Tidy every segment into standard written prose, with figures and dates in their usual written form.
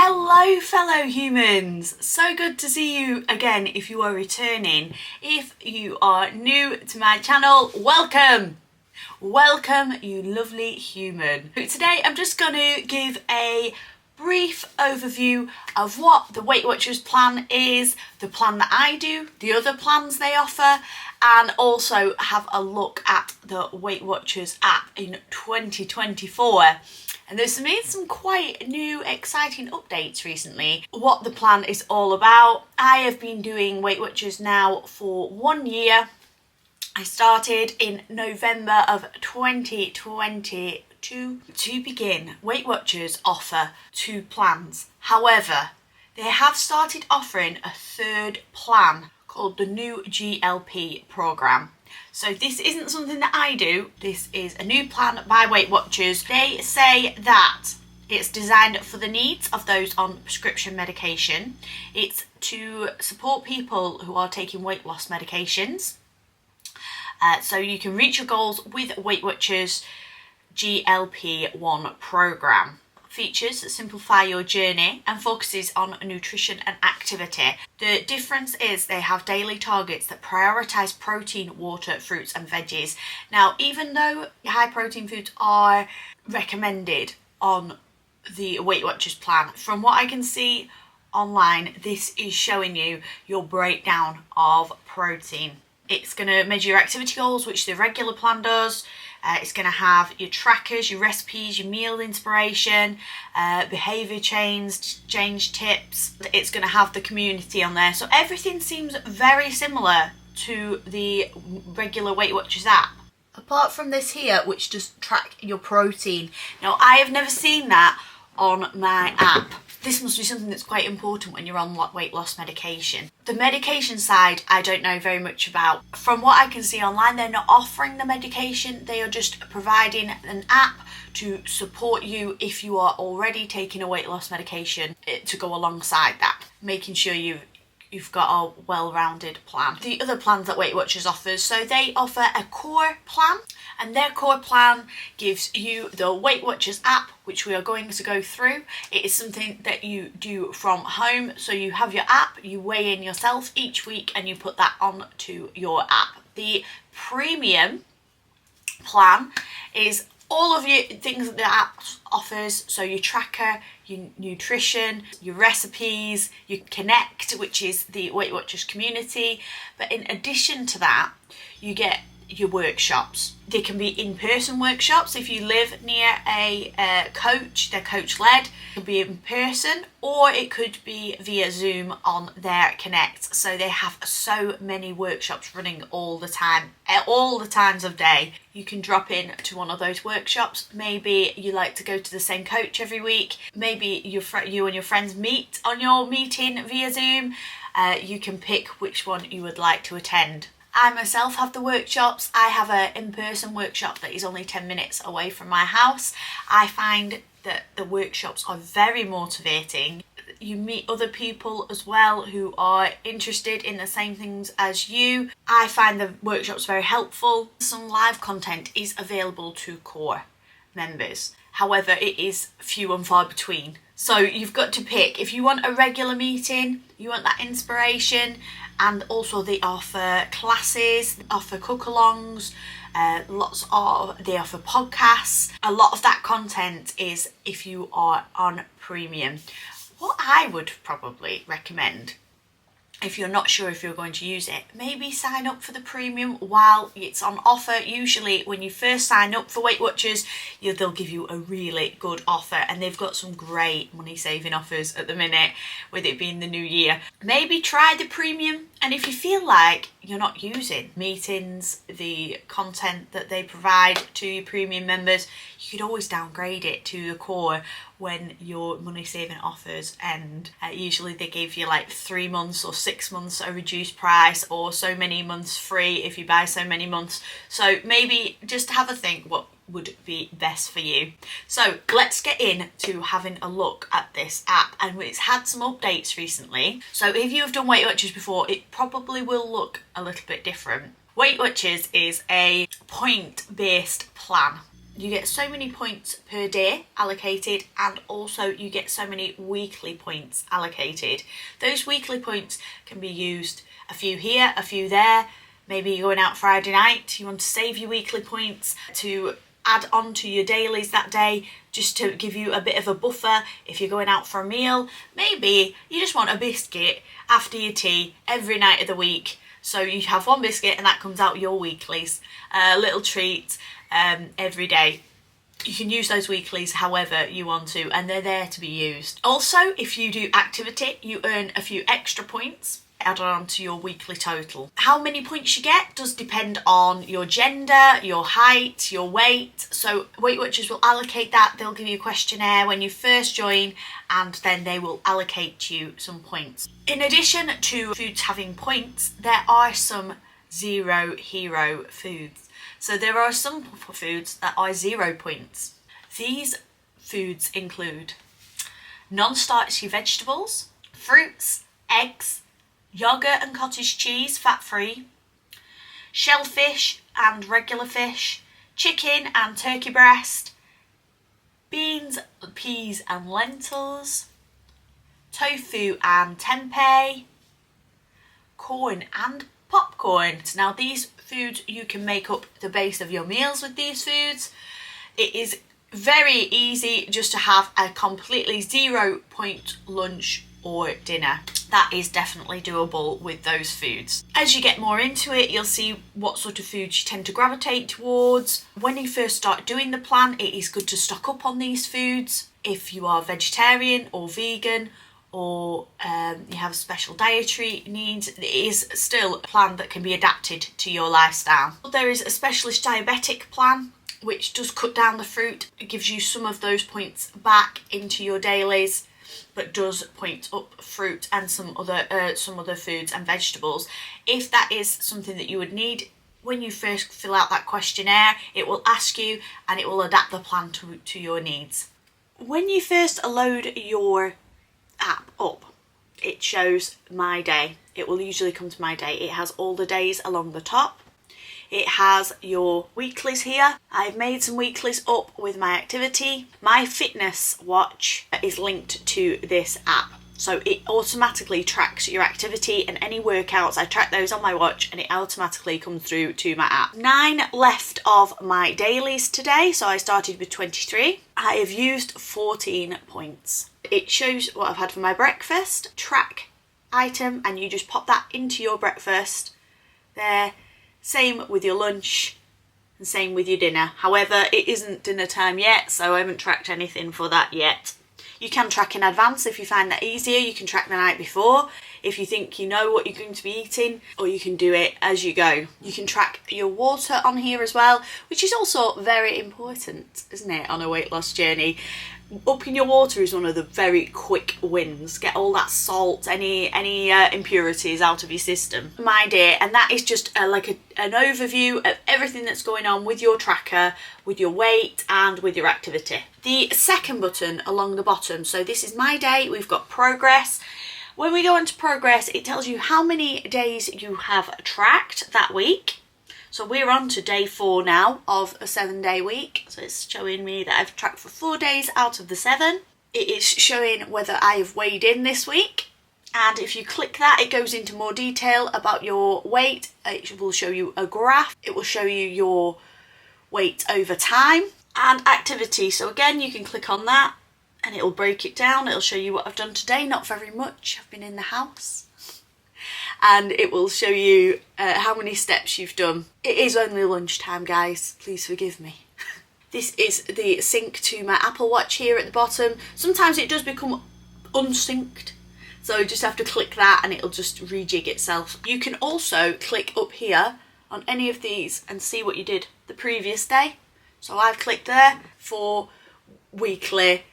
Hello fellow humans, so good to see you again if you are returning. If you are new to my channel, welcome! Welcome you lovely human. Today I'm just going to give a brief overview of what the Weight Watchers plan is, the plan that I do, the other plans they offer, and also have a look at the Weight Watchers app in 2024. And there's been some quite new exciting updates recently. What the plan is all about. I have been doing Weight Watchers now for 1 year. I started in November of 2022. To begin, Weight Watchers offer 2 plans. However, they have started offering a 3rd plan called the new GLP program. So this isn't something that I do, this is a new plan by Weight Watchers. They say that it's designed for the needs of those on prescription medication. It's to support people who are taking weight loss medications. So you can reach your goals with Weight Watchers GLP-1 program. Features that simplify your journey and focuses on nutrition and activity. The difference is they have daily targets that prioritise protein, water, fruits and veggies. Now, even though high protein foods are recommended on the Weight Watchers plan, from what I can see online, this is showing you your breakdown of protein. It's going to measure your activity goals, which the regular plan does. It's going to have your trackers, your recipes, your meal inspiration, behaviour change tips. It's going to have the community on there. So everything seems very similar to the regular Weight Watchers app. Apart from this here, which does track your protein. Now, I have never seen that on my app. This must be something that's quite important when you're on weight loss medication. The medication side, I don't know very much about. From what I can see online, they're not offering the medication. They are just providing an app to support you if you are already taking a weight loss medication to go alongside that, making sure you've got a well-rounded plan. The other plans that Weight Watchers offers, so they offer a core plan, and their core plan gives you the Weight Watchers app, which we are going to go through. It is something that you do from home, so you have your app, you weigh in yourself each week and you put that onto your app. The premium plan is all of your things that the app offers, so your tracker, your nutrition, your recipes, your Connect, which is the Weight Watchers community. But in addition to that, you get your workshops. They can be in-person workshops if you live near a coach, they're coach-led. It could be in person or it could be via Zoom on their Connect. So they have so many workshops running all the time, at all the times of day. You can drop in to one of those workshops. Maybe you like to go to the same coach every week. Maybe you and your friends meet on your meeting via Zoom. You can pick which one you would like to attend. I myself have the workshops. I have an in-person workshop that is only 10 minutes away from my house. I find that the workshops are very motivating. You meet other people as well who are interested in the same things as you. I find the workshops very helpful. Some live content is available to core members. However, it is few and far between. So you've got to pick. If you want a regular meeting, you want that inspiration, and also they offer classes, they offer cook-alongs, they offer podcasts. A lot of that content is if you are on premium. What I would probably recommend, if you're not sure if you're going to use it, maybe sign up for the premium while it's on offer. Usually when you first sign up for Weight Watchers, they'll give you a really good offer, and they've got some great money saving offers at the minute with it being the new year. Maybe try the premium, and if you feel like you're not using meetings, the content that they provide to your premium members, you could always downgrade it to the core when your money saving offers end. Usually they give you like 3 months or 6 months at a reduced price, or so many months free if you buy so many months. So maybe just have a think what would be best for you. So let's get into having a look at this app, and it's had some updates recently. So if you have done Weight Watchers before, it probably will look a little bit different. Weight Watchers is a point-based plan. You get so many points per day allocated, and also you get so many weekly points allocated. Those weekly points can be used, a few here, a few there. Maybe you're going out Friday night, you want to save your weekly points to add on to your dailies that day, just to give you a bit of a buffer if you're going out for a meal. Maybe you just want a biscuit after your tea every night of the week. So you have one biscuit and that comes out your weeklies. A little treat every day. You can use those weeklies however you want to, and they're there to be used. Also, if you do activity, you earn a few extra points added on to your weekly total. How many points you get does depend on your gender, your height, your weight. So Weight Watchers will allocate that. They'll give you a questionnaire when you first join, and then they will allocate you some points. In addition to foods having points, there are some zero hero foods. So there are some foods that are 0 points. These foods include non-starchy vegetables, fruits, eggs, yogurt and cottage cheese, fat-free, shellfish and regular fish, chicken and turkey breast, beans, peas and lentils, tofu and tempeh, corn and popcorn. Now these foods, you can make up the base of your meals with these foods. It is very easy just to have a completely 0 point lunch or dinner. That is definitely doable with those foods. As you get more into it, you'll see what sort of foods you tend to gravitate towards. When you first start doing the plan, it is good to stock up on these foods. If you are vegetarian or vegan, or you have special dietary needs, it is still a plan that can be adapted to your lifestyle. There is a specialist diabetic plan which does cut down the fruit. It gives you some of those points back into your dailies, but does point up fruit and some other foods and vegetables. If that is something that you would need, when you first fill out that questionnaire, it will ask you and it will adapt the plan to your needs. When you first load your app up, it shows My Day. It will usually come to My Day. It has all the days along the top. It has your weeklies here. I've made some weeklies up with my activity. My fitness watch is linked to this app, so it automatically tracks your activity and any workouts. I track those on my watch and it automatically comes through to my app. 9 left of my dailies today, so I started with 23. I have used 14 points. It shows what I've had for my breakfast, track item, and you just pop that into your breakfast there. Same with your lunch and same with your dinner. However, it isn't dinner time yet, so I haven't tracked anything for that yet. You can track in advance if you find that easier. You can track the night before if you think you know what you're going to be eating, or you can do it as you go. You can track your water on here as well, which is also very important, isn't it, on a weight loss journey. Upping your water is one of the very quick wins. Get all that salt, any impurities out of your system. My Day, and that is just an overview of everything that's going on with your tracker, with your weight and with your activity. The second button along the bottom, so this is My Day, we've got progress. When we go into progress, it tells you how many days you have tracked that week. So we're on to day 4 now of a 7-day week. So it's showing me that I've tracked for 4 days out of the 7. It is showing whether I have weighed in this week. And if you click that, it goes into more detail about your weight. It will show you a graph. It will show you your weight over time and activity. So again, you can click on that and it will break it down. It'll show you what I've done today. Not very much. I've been in the house. And it will show you how many steps you've done. It is only lunchtime, guys. Please forgive me. This is the sync to my Apple Watch here at the bottom. Sometimes it does become unsynced, so you just have to click that and it'll just rejig itself. You can also click up here on any of these and see what you did the previous day. So I've clicked there for weekly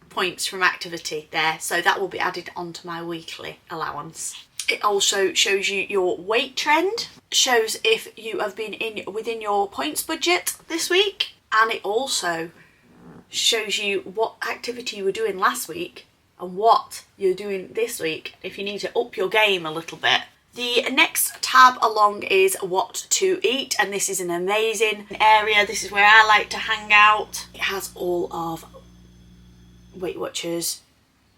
points from activity there, so that will be added onto my weekly allowance. It also shows you your weight trend, shows if you have been within your points budget this week, and it also shows you what activity you were doing last week and what you're doing this week if you need to up your game a little bit. The next tab along is what to eat, and this is an amazing area. This is where I like to hang out. It has all of Weight Watchers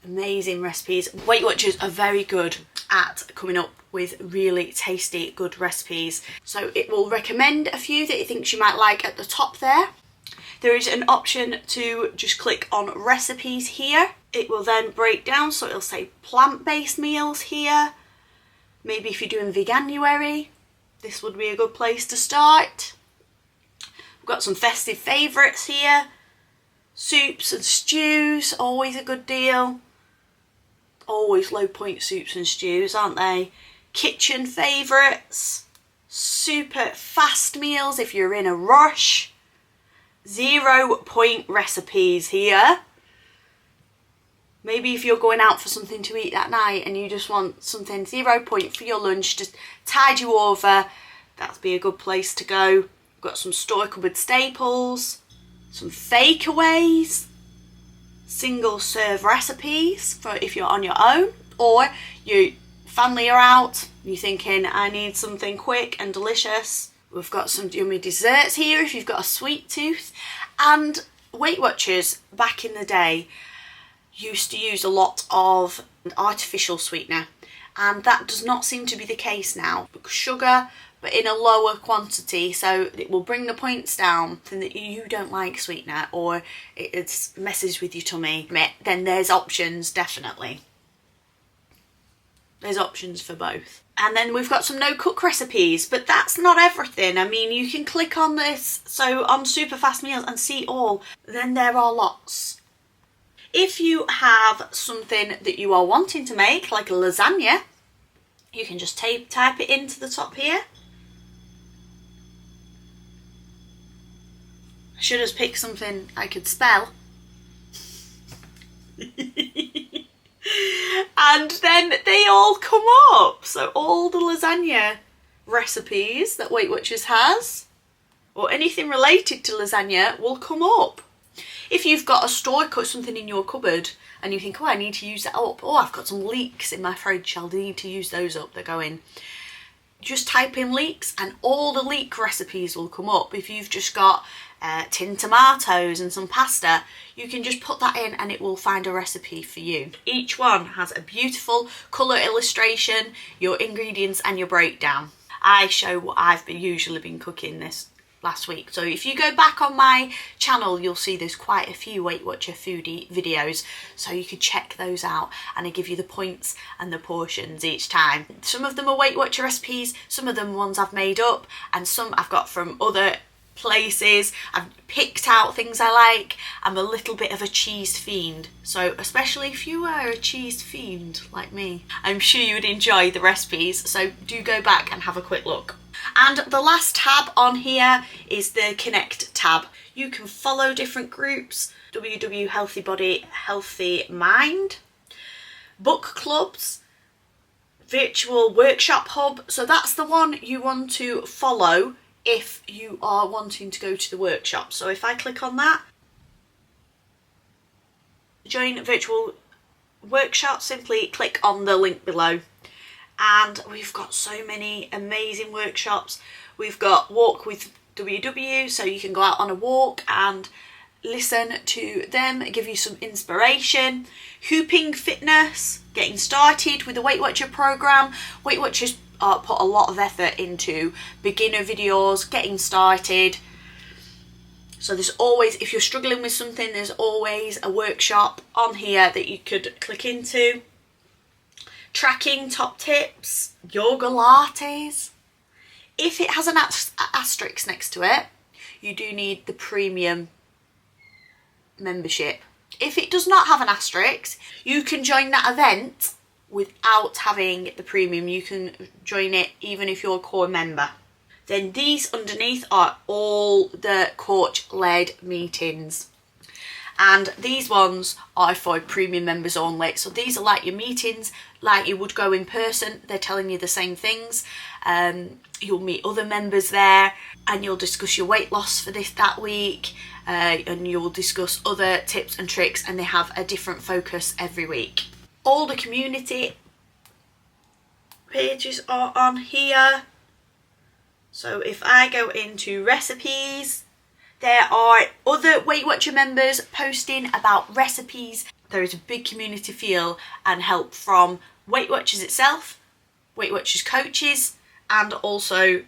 amazing recipes. Weight Watchers are very good at coming up with really tasty, good recipes. So it will recommend a few that it thinks you might like at the top there. There is an option to just click on recipes here. It will then break down, so it'll say plant-based meals here. Maybe if you're doing Veganuary, this would be a good place to start. We've got some festive favourites here. Soups and stews, always a good deal. Always low point soups and stews, aren't they? Kitchen favourites. Super fast meals if you're in a rush. 0 point recipes here. Maybe if you're going out for something to eat that night and you just want something 0 point for your lunch, just tide you over, that'd be a good place to go. We've got some store cupboard staples, some fakeaways, single serve recipes for if you're on your own, or your family are out, you're thinking I need something quick and delicious. We've got some yummy desserts here if you've got a sweet tooth. And Weight Watchers back in the day used to use a lot of artificial sweetener, and that does not seem to be the case now. Sugar, but in a lower quantity, so it will bring the points down. And that you don't like sweetener, or it messes with your tummy, then there's options, definitely. There's options for both. And then we've got some no cook recipes, but that's not everything. I mean, you can click on this, so on super fast meals, and see all. Then there are lots. If you have something that you are wanting to make, like a lasagna, you can just type it into the top here. I should have picked something I could spell. And then they all come up. So all the lasagna recipes that Weight Watchers has, or anything related to lasagna, will come up. If you've got a store cut something in your cupboard and you think, oh, I need to use that up. Oh, I've got some leeks in my fridge, I'll need to use those up. They're going. Just type in leeks and all the leek recipes will come up. If you've just got tinned tomatoes and some pasta, you can just put that in and it will find a recipe for you. Each one has a beautiful colour illustration, your ingredients and your breakdown. I show what I've usually been cooking this last week. So if you go back on my channel, you'll see there's quite a few Weight Watcher foodie videos, so you could check those out, and I give you the points and the portions each time. Some of them are Weight Watcher recipes, some of them ones I've made up, and some I've got from other places. I've picked out things I like. I'm a little bit of a cheese fiend, so especially if you are a cheese fiend like me, I'm sure you would enjoy the recipes, so do go back and have a quick look. And the last tab on here is the Connect tab. You can follow different groups, WW Healthy Body, Healthy Mind, book clubs, virtual workshop hub. So that's the one you want to follow if you are wanting to go to the workshop. So if I click on that, join virtual workshop, simply click on the link below. And we've got so many amazing workshops. We've got Walk with WW, so you can go out on a walk and listen to them, give you some inspiration. Hooping fitness, getting started with the Weight Watcher program. Weight Watchers put a lot of effort into beginner videos, getting started. So there's always, if you're struggling with something, there's always a workshop on here that you could click into. Tracking top tips, yoga lattes. If it has an asterisk next to it, you do need the premium membership. If it does not have an asterisk, you can join that event without having the premium. You can join it even if you're a core member. Then these underneath are all the coach-led meetings. And these ones are for premium members only. So these are like your meetings, like you would go in person. They're telling you the same things. You'll meet other members there and you'll discuss your weight loss for that week. And you'll discuss other tips and tricks, and they have a different focus every week. All the community pages are on here. So if I go into recipes, there are other Weight Watcher members posting about recipes. There is a big community feel and help from Weight Watchers itself, Weight Watchers coaches, and also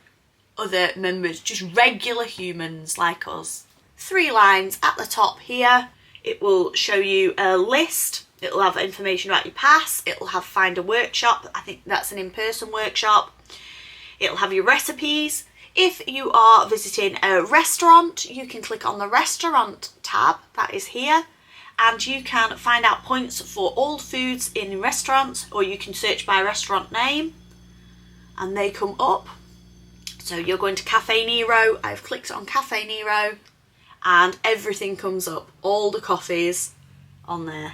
other members, just regular humans like us. 3 lines at the top here. It will show you a list. It'll have information about your pass. It'll have find a workshop. I think that's an in-person workshop. It'll have your recipes. If you are visiting a restaurant, you can click on the restaurant tab that is here, and you can find out points for all foods in restaurants, or you can search by restaurant name and they come up. So you're going to Caffè Nero. I've clicked on Caffè Nero and everything comes up, all the coffees on there.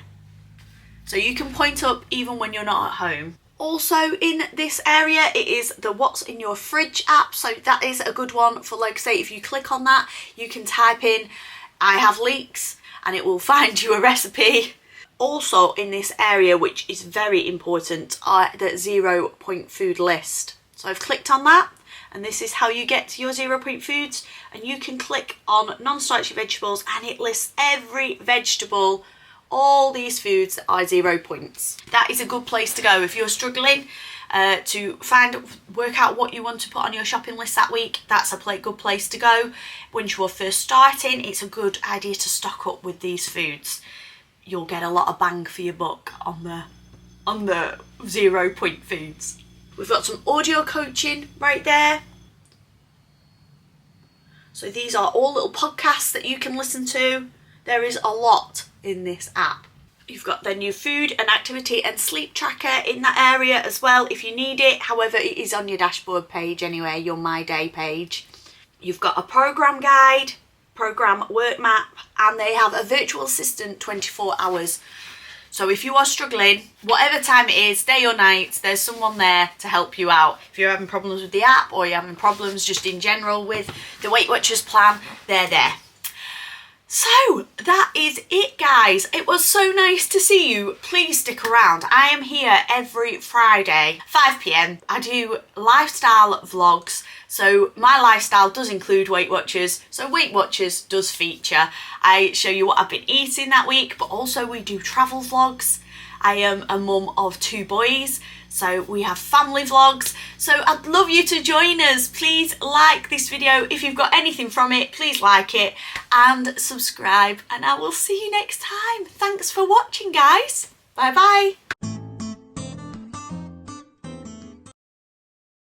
So you can point up even when you're not at home. Also in this area, it is the What's in Your Fridge app. So that is a good one for, like, say, if you click on that, you can type in, I have leeks, and it will find you a recipe. Also in this area, which is very important, are the 0 point food list. So I've clicked on that, and this is how you get to your 0 point foods. And you can click on non-starchy vegetables and it lists every vegetable, all these foods that are 0 points. That is a good place to go if you're struggling to work out what you want to put on your shopping list that week. That's a good place to go. When you are first starting, it's a good idea to stock up with these foods. You'll get a lot of bang for your buck on the 0 point foods. We've got some audio coaching right there. So these are all little podcasts that you can listen to. There is a lot in this app. You've got then your food and activity and sleep tracker in that area as well if you need it. However, it is on your dashboard page anyway, your My Day page. You've got a program guide, program work map, and they have a virtual assistant 24 hours. So if you are struggling, whatever time it is, day or night, there's someone there to help you out. If you're having problems with the app or you're having problems just in general with the Weight Watchers plan, they're there. So that is it, guys. It was so nice to see you. Please stick around. I am here every Friday, 5 p.m. I do lifestyle vlogs. So my lifestyle does include Weight Watchers. So Weight Watchers does feature. I show you what I've been eating that week, but also we do travel vlogs. I am a mum of 2 boys, so we have family vlogs. So I'd love you to join us. Please like this video. If you've got anything from it, please like it and subscribe, and I will see you next time. Thanks for watching, guys. Bye bye.